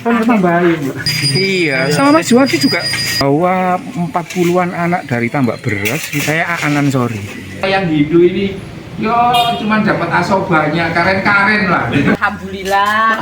Tambahin, Mbak. Iya, sama Mas Juwadi juga bawa 40-an anak dari tambak beras. Saya Aanan sorry. Yang Hindu ini yo cuman dapat asobanya, karen-karen lah. Alhamdulillah.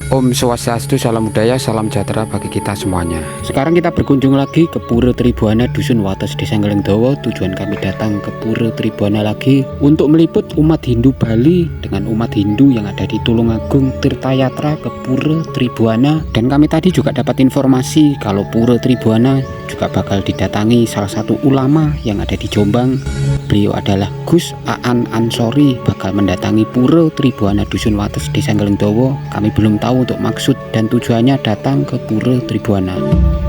Om Swastiastu, salam budaya, salam sejahtera bagi kita semuanya. Sekarang kita berkunjung lagi ke Pura Tribuana, Dusun Wates, Desa Ngelengdowo. Tujuan kami datang ke Pura Tribuana lagi untuk meliput umat Hindu Bali dengan umat Hindu yang ada di Tulungagung Tirtayatra ke Pura Tribuana. Dan kami tadi juga dapat informasi kalau Pura Tribuana juga bakal didatangi salah satu ulama yang ada di Jombang. Beliau adalah Gus Aan Ansori, bakal mendatangi Pura Tribuana Dusun Wates, Desa Ngelengdowo. Kami belum tahu untuk maksud dan tujuannya datang ke Pura Tribuana.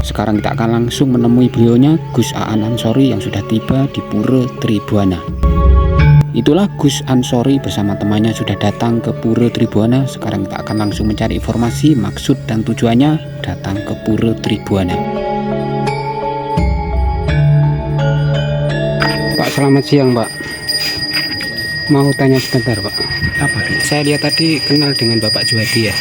Sekarang kita akan langsung menemui beliaunya, Gus Aan Ansori, yang sudah tiba di Pura Tribuana. Itulah Gus Ansori bersama temannya sudah datang ke Pura Tribuana. Sekarang kita akan langsung mencari informasi maksud dan tujuannya datang ke Pura Tribuana. Pak, selamat siang, Pak. Mau tanya sebentar, Pak. Apa tuh? Saya lihat tadi kenal dengan Bapak Juwadi ya.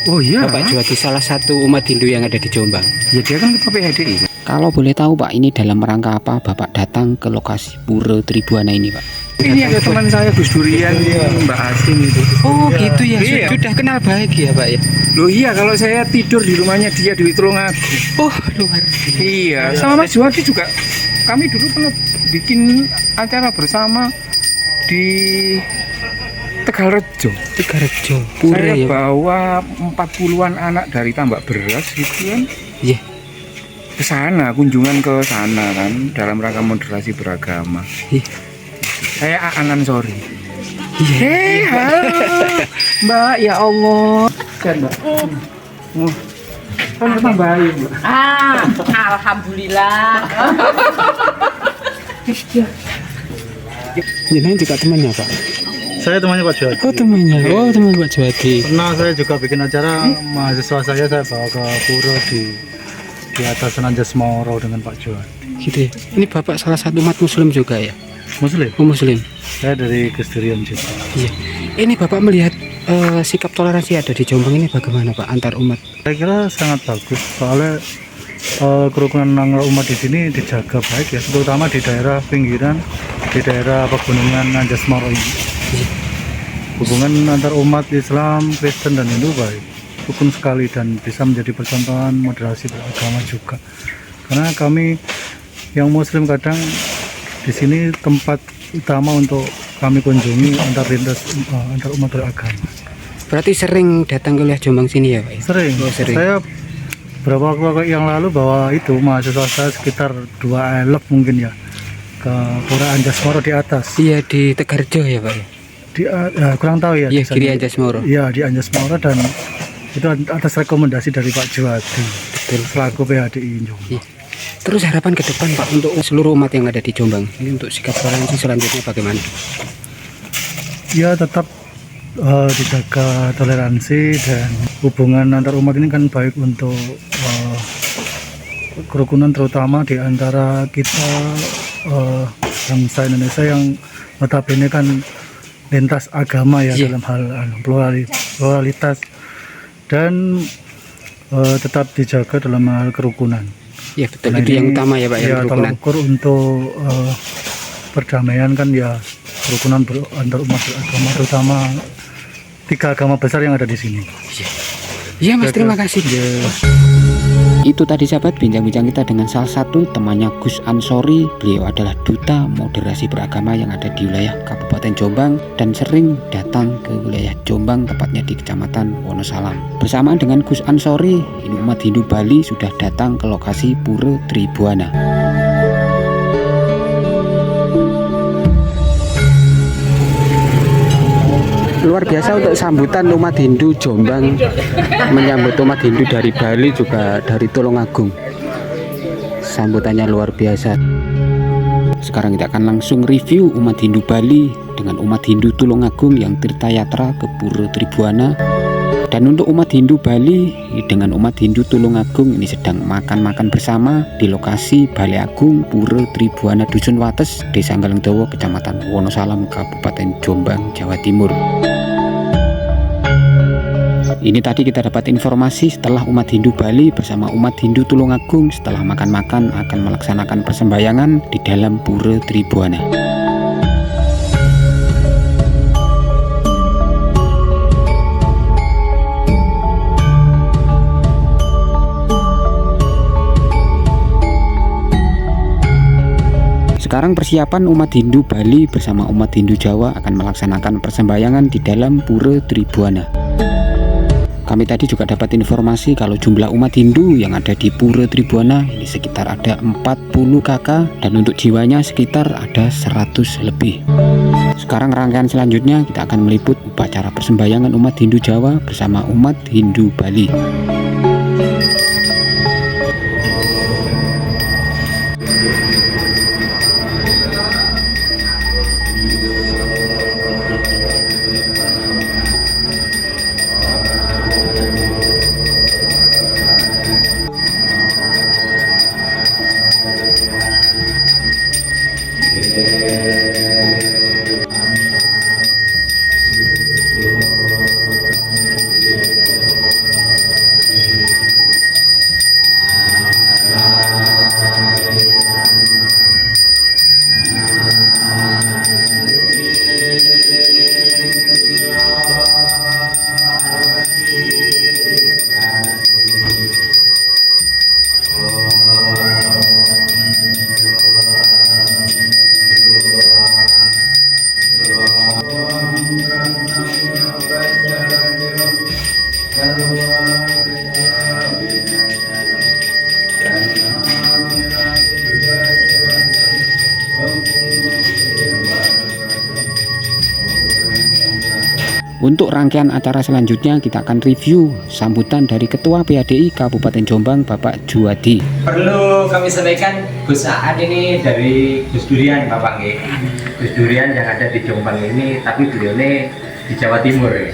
Oh iya. Bapak Juwadi salah satu umat Hindu yang ada di Jombang. Ya dia kan ketua PHDI. Kalau boleh tahu, Pak, ini dalam rangka apa Bapak datang ke lokasi Pura Tribuana ini, Pak? Ini ada teman saya Gus Durian, Mbak Asin itu. Oh gitu ya, Iya. sudah kenal baik ya, Pak ya. Loh iya, kalau saya tidur di rumahnya dia di Tulungagung. Oh luar biasa. Iya, sama Mas Juwadi juga. Kami dulu pernah bikin acara bersama di Tegalrejo. Tegalrejo, Pura Saya ya, Pak. bawa 40-an anak dari tambak beras gitu kan. Iya. Ke sana, kunjungan ke sana kan dalam rangka moderasi beragama. Iya. Saya Aanan sorry. Iya. Halo Mbak, ya Allah. Kan Mbak. Kan tambahin, Mbak. Alhamdulillah. Jenengan juga temannya, Pak? Saya temannya Pak Juwadi. Oh temannya. Oh teman Pak Juwadi. Pernah saya juga bikin acara mahasiswa saya bawa ke pura di atas Anjas Moro dengan Pak Juwadi. Gitu ya. Ini Bapak salah satu umat Muslim juga ya? Muslim. Oh Muslim. Saya dari Kesterian juga. Iya. Ini Bapak melihat sikap toleransi ada di Jombang ini bagaimana, Pak, antar umat? Saya kira sangat bagus soalnya kerukunan antar umat di sini dijaga baik ya, terutama di daerah pinggiran, di daerah pegunungan Anjas Moro ini. Hubungan antar umat Islam, Kristen dan Hindu baik, rukun sekali dan bisa menjadi percontohan moderasi beragama juga. Karena kami yang Muslim kadang di sini tempat utama untuk kami kunjungi antar umat beragama. Berarti sering datang ke wilayah Jombang sini ya, Pak? Sering. Oh, sering. Saya beberapa waktu yang lalu bawa itu mahasiswa saya sekitar 2 elok mungkin ya ke Pura Anjas Moro di atas. Iya, di Tegalrejo ya, Pak? Di kurang tahu ya. Iya, di sana. kiri Anjas Moro. Iya, di Anjas Moro, dan itu atas rekomendasi dari Pak Juwadi selaku PHDI Jombang. Iya. Terus harapan ke depan, Pak, untuk seluruh umat yang ada di Jombang ini untuk sikap toleransi selanjutnya bagaimana? Ya tetap dijaga toleransi dan hubungan antar umat ini kan baik untuk kerukunan, terutama di antara kita bangsa Indonesia yang notabene kan lintas agama ya. Iya. Dalam hal pluralitas dan tetap dijaga dalam hal kerukunan. Ya betul, Nah, itu yang utama ya, Pak, yang ya, kerukunan. tolak ukur untuk perdamaian kan ya kerukunan antar umat beragama, terutama 3 agama besar yang ada di sini. Iya Mas, terima kasih. Itu tadi sahabat bincang-bincang kita dengan salah satu temannya Gus Ansori. Beliau adalah duta moderasi beragama yang ada di wilayah Kabupaten Jombang dan sering datang ke wilayah Jombang, tepatnya di Kecamatan Wonosalam. Bersamaan dengan Gus Ansori, umat Hindu Bali sudah datang ke lokasi Pura Tribuana. Luar biasa untuk sambutan umat Hindu Jombang, menyambut umat Hindu dari Bali juga dari Tulungagung. Sambutannya luar biasa. Sekarang kita akan langsung review umat Hindu Bali dengan umat Hindu Tulungagung yang Tirtayatra ke Pura Tribuana. Dan untuk umat Hindu Bali dengan umat Hindu Tulungagung ini sedang makan-makan bersama di lokasi Balai Agung Pura Tribuana Dusun Wates, Desa Ngalengdowo, Kecamatan Wonosalam, Kabupaten Jombang, Jawa Timur. Ini tadi kita dapat informasi setelah umat Hindu Bali bersama umat Hindu Tulungagung setelah makan-makan akan melaksanakan persembahyangan di dalam Pura Tribuana. Sekarang persiapan umat Hindu Bali bersama umat Hindu Jawa akan melaksanakan persembahyangan di dalam Pura Tribuana. Kami tadi juga dapat informasi kalau jumlah umat Hindu yang ada di Pura Tribuana ini sekitar ada 40 kakak dan untuk jiwanya sekitar ada 100 lebih. Sekarang rangkaian selanjutnya kita akan meliput upacara persembahyangan umat Hindu Jawa bersama umat Hindu Bali. Untuk rangkaian acara selanjutnya kita akan review sambutan dari Ketua PADI Kabupaten Jombang Bapak Juwadi. Perlu kami sampaikan Gus Aan ini dari Gus Durian Bapak nggih. Gus Durian yang ada di Jombang ini, tapi beliau ini di Jawa Timur ya.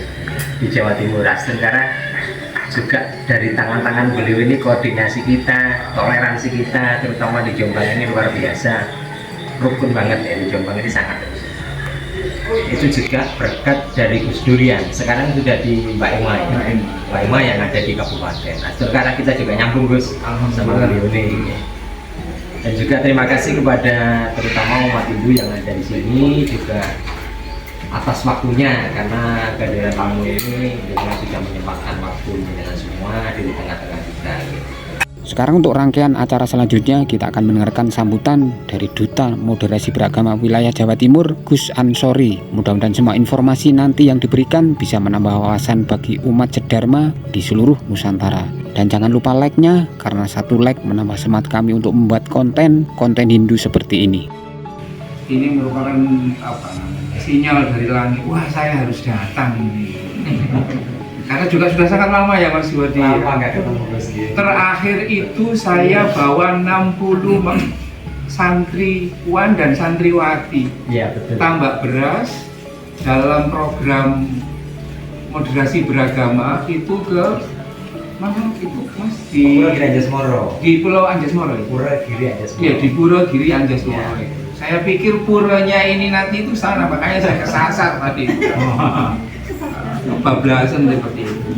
Di Jawa Timur asli, karena juga dari tangan-tangan beliau ini koordinasi kita, toleransi kita terutama di Jombang ini luar biasa. Rukun banget ya, di Jombang ini sangat. Itu juga berkat dari Gus Durian. Sekarang sudah di Mbak Ema ya. Mbak Ema yang ada di kabupaten. Nah, sekarang kita juga nyambung Gus sama beliau ini. Dan juga terima kasih kepada terutama umat Hindu yang ada di sini juga atas waktunya, karena kehadiran tamu ini juga sudah menyempatkan waktu dengan semua di tengah-tengah kita. Gitu. Sekarang untuk rangkaian acara selanjutnya kita akan mendengarkan sambutan dari Duta Moderasi Beragama Wilayah Jawa Timur, Gus Ansori. Mudah-mudahan semua informasi nanti yang diberikan bisa menambah wawasan bagi umat Cedharma di seluruh Nusantara. Dan jangan lupa like-nya, karena satu like menambah semangat kami untuk membuat konten Hindu seperti ini. Ini merupakan sinyal dari langit. Wah, saya harus datang ini. Karena juga sudah sangat lama ya Mas Juwadi. Lama nggak ketemu Gus. Terakhir itu saya bawa 60 santriwan dan santriwati. Iya betul. Tambak beras dalam program moderasi beragama itu ke mana itu Mas? Di Pura Giri Anjasmoro. Di Pulau Anjasmoro. Pura Giri Anjasmoro. Iya, di Pura Giri Anjasmoro. Ya. Saya pikir puranya ini nanti itu sana, makanya saya kesasar tadi. Kebablasan seperti itu.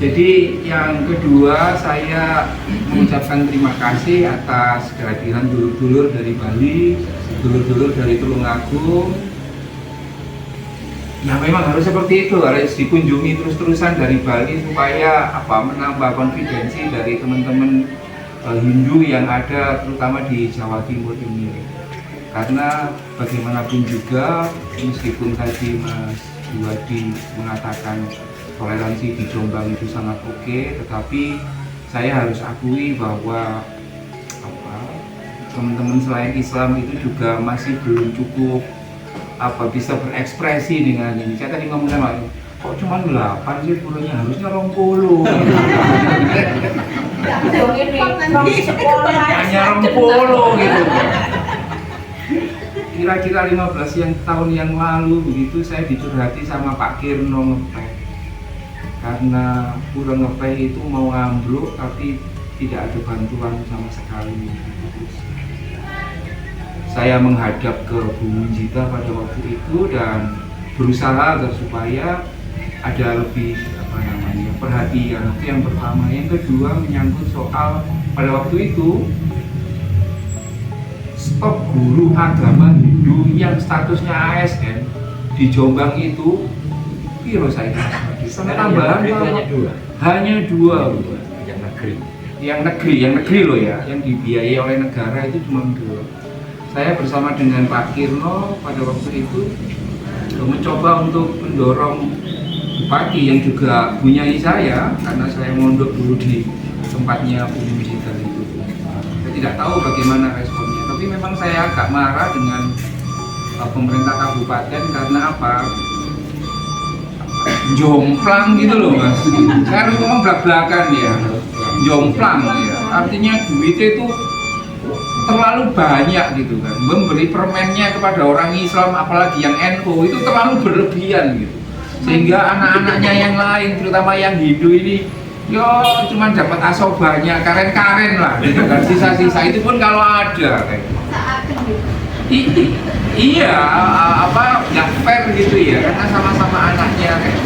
Jadi yang kedua, saya mengucapkan terima kasih atas kehadiran dulur-dulur dari Bali, dulur-dulur dari Tulungagung. Ya memang harus seperti itu, harus dikunjungi terus-terusan dari Bali supaya menambah konfidensi dari teman-teman Hindu yang ada terutama di Jawa Timur ini. Karena bagaimanapun juga, meskipun tadi Mas Juwadi mengatakan toleransi di Jombang itu sangat oke, tetapi saya harus akui bahwa teman-teman selain Islam itu juga masih belum cukup bisa berekspresi dengan ini. Saya tadi ngomong sama kok cuma 8 sih puranya, harusnya 20. Hanya 20 gitu. Kira-kira 15 tahun yang lalu begitu saya dicurhati sama Pak Kirno ngepek. karena Pura Ngepeh itu mau ambruk tapi tidak ada bantuan sama sekali. Terus saya menghadap ke Bu Munjita pada waktu itu dan berusaha agar supaya ada lebih perhatian. Itu yang pertama. Yang kedua menyangkut soal pada waktu itu stok guru agama Hindu yang statusnya ASN di Jombang itu piro saya sama tambahan hanya dua yang negeri loh ya, yang dibiayai oleh negara itu cuma 2. Saya bersama dengan Pak Kirno pada waktu itu mencoba untuk mendorong Bupati yang juga punyai saya, karena saya mondok dulu di tempatnya Bu Munjita itu. Saya tidak tahu bagaimana responnya, tapi memang saya agak marah dengan pemerintah kabupaten karena apa? Jomplang gitu loh mas. Saya harus ngomong belak-belakan ya. Jomplang ya. Artinya duitnya itu terlalu banyak gitu kan. Memberi permennya kepada orang Islam apalagi yang NU itu terlalu berlebihan gitu. Sehingga anak-anaknya yang lain terutama yang Hindu ini cuma dapat asobanya, karen-karen lah gitu kan. Sisa-sisa itu pun kalau ada kayak iya, nggak fair gitu ya, karena sama-sama anaknya kayak.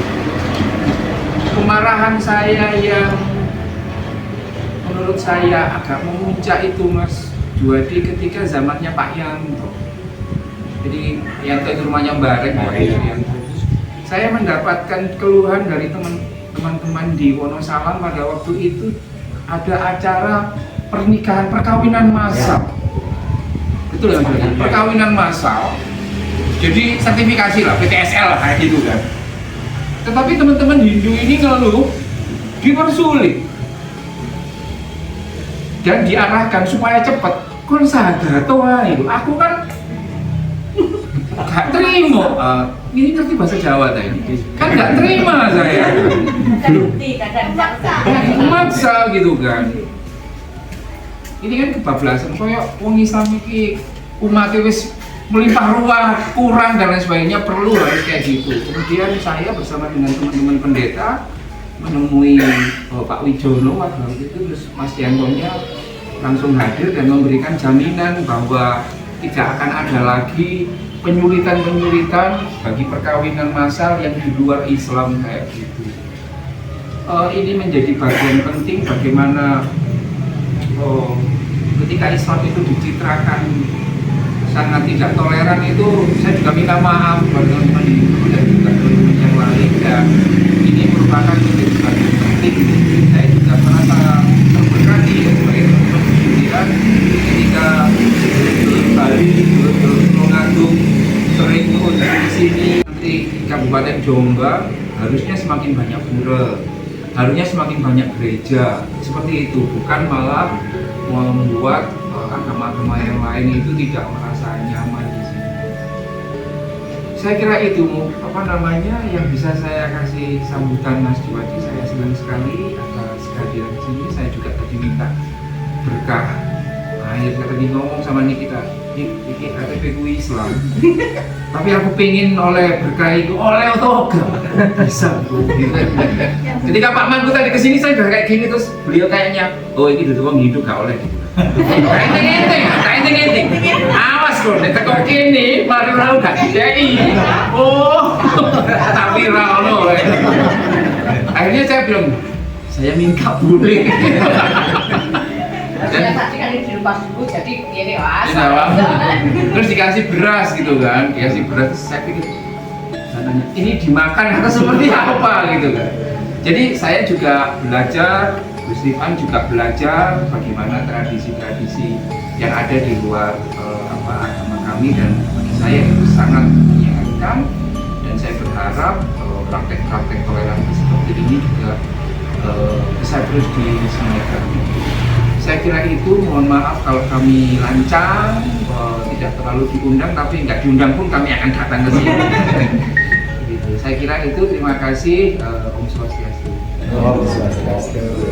Kemarahan saya yang menurut saya agak memuncak itu Mas Juwadi ketika zamannya Pak Yanto. Jadi Yanto itu rumahnya Bareng, saya mendapatkan keluhan dari teman-teman di Wonosalam pada waktu itu ada acara perkawinan massal. Betul ya, perkawinan massal. Jadi sertifikasi lah, PTSL lah kayak gitu kan. Tetapi teman-teman Hindu ini ngeluh dipersulit dan diarahkan supaya cepat. Kon sadato itu, aku kan gak terima. Ini ngerti bahasa Jawa tadi, kan gak terima saya. Maksa gitu kan. Ini kan kebablasan, kayak wong Islam iki umat wis melimpah ruah, kurang dan lain sebagainya, perlu harus kayak gitu. Kemudian saya bersama dengan teman-teman pendeta menemui Pak Wijono waktu itu, terus Mas Yantonya langsung hadir dan memberikan jaminan bahwa tidak akan ada lagi penyulitan bagi perkawinan massal yang di luar Islam kayak gitu. Ini menjadi bagian penting bagaimana ketika Islam itu dicitrakan sangat tidak toleran itu. Saya juga minta maaf kepada teman-teman Hindu dan juga teman-teman yang lain, dan ini merupakan menjadi bagian penting. Saya juga merasa terberkati ya sebagai teman-teman Hindu ketika Bali terus mengandung sering mengunjungi di sini. Nanti Kabupaten Jombang harusnya semakin banyak pura, harusnya semakin banyak gereja seperti itu, bukan malah membuat agama-agama yang lain itu tidak merasa nyaman di sini. Saya kira itu yang bisa saya kasih sambutan Mas Juwadi. Saya senang sekali atas kehadiran di sini. Saya juga tadi minta berkah air, tadi ngomong sama Nikita, ini KTP ku Islam. Tapi aku pengen oleh berkah itu oleh toga bisa tuh. Ketika Pak Manku tadi kesini saya udah kayak gini, terus beliau kayaknya ini duduk orang hidup gak oleh. Enteng. Awas loh, nek teko kene mari ora gak dideki. Tapi ra ono. Akhirnya saya bilang, saya minta boleh. Dan tadi kan di rumah dulu, jadi ini Mas. Terus dikasih beras gitu kan, terus saya pikir ini dimakan atau seperti apa gitu kan. Jadi saya juga belajar, Gus Rifan juga belajar bagaimana tradisi-tradisi yang ada di luar agama kami, dan bagi saya itu sangat menyenangkan, dan saya berharap praktek-praktek toleransi seperti ini juga bisa terus diselenggarakan. Saya kira itu, mohon maaf kalau kami lancang, tidak terlalu diundang, tapi nggak diundang pun kami akan datang ke sini. Gitu. Saya kira itu, terima kasih. Om Swastiastu. Om Swastiastu.